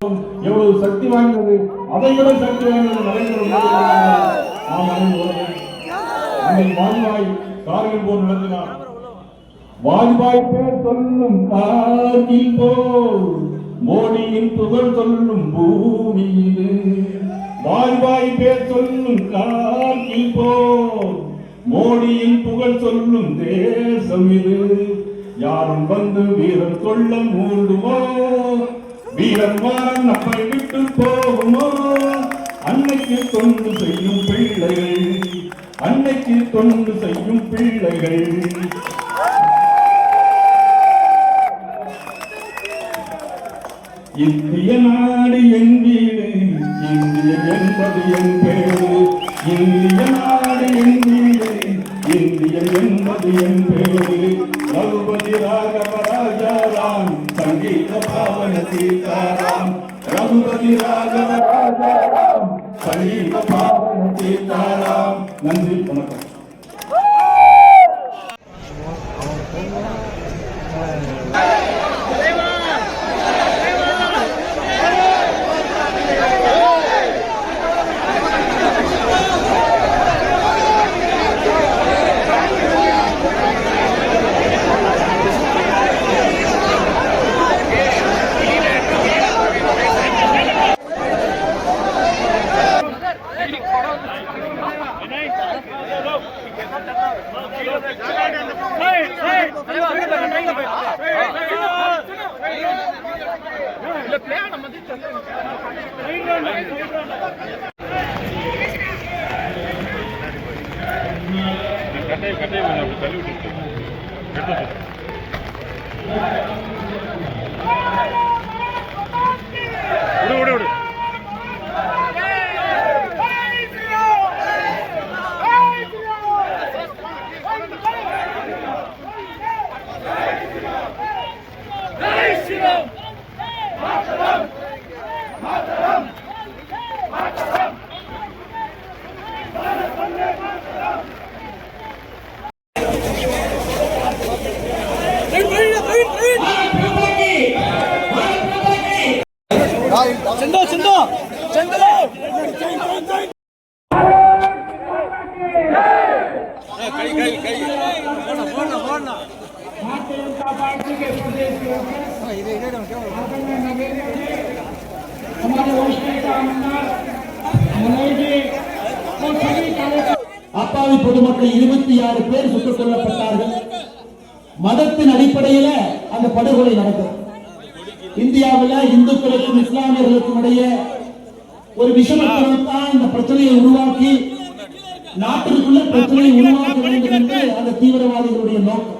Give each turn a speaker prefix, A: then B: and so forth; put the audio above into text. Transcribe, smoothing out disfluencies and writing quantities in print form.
A: எவ்வளவு சக்தி வாய்ந்தது, அதை விட சக்தி வாய்ந்தது நரேந்திர மோடி. நாம் அனைவரும் வாஜ்பாய் கார்கில் போர் நடத்தினார். வாஜ்பாய் பேர் சொல்லும் கார்கில் போர், மோடியின் புகழ் சொல்லும் பூமி இது. வாஜ்பாய் பேர் சொல்லும் கார்கில் போர், மோடியின் புகழ் சொல்லும் தேசம் இது. யாரும் வந்து வீரன் கொள்ள மூடுமோ, வீரன் வாரன் நம்மை விட்டு போகுமோ. அன்னைக்கு தொண்டு செய்யும் பிள்ளைகள், அன்னைக்கு தொண்டு செய்யும் பிள்ளைகள். இந்திய நாடு என் வீடு, இந்திய என்பது என் பேரு. இந்திய நாடு என் வீடு, இந்திய என்பது என் பேரு. ரகுபதி ராகவ ராஜாராம், சங்கீத பாவன சீதாராம். ரகுபதி ராகவ ராஜாராம், சங்கீத பாவன சீதாராம். நன்றி, வணக்கம்.
B: चंदो चंदो चंदो कई कई कई बोलना बोलना बोलना भारतीय जनता पार्टी के प्रदेश के हमारे वरिष्ठ नेता मनोज जी और सभी कार्यकर्ता
C: அப்பாவி பொதுமக்கள் 26 பேர் சுட்டுக் கொல்லப்பட்டார்கள். மதத்தின் அடிப்படையில் அந்த படுகொலை நடக்கும். இந்தியாவில் இந்துக்களுக்கும் இஸ்லாமியர்களுக்கும் இடையே ஒரு விஷமத்தான் இந்த பிரச்சனையை உருவாக்கி நாட்டிற்குள்ள பிரச்சனையை உருவாக்க வேண்டும் என்று அந்த தீவிரவாதிகளுடைய நோக்கம்.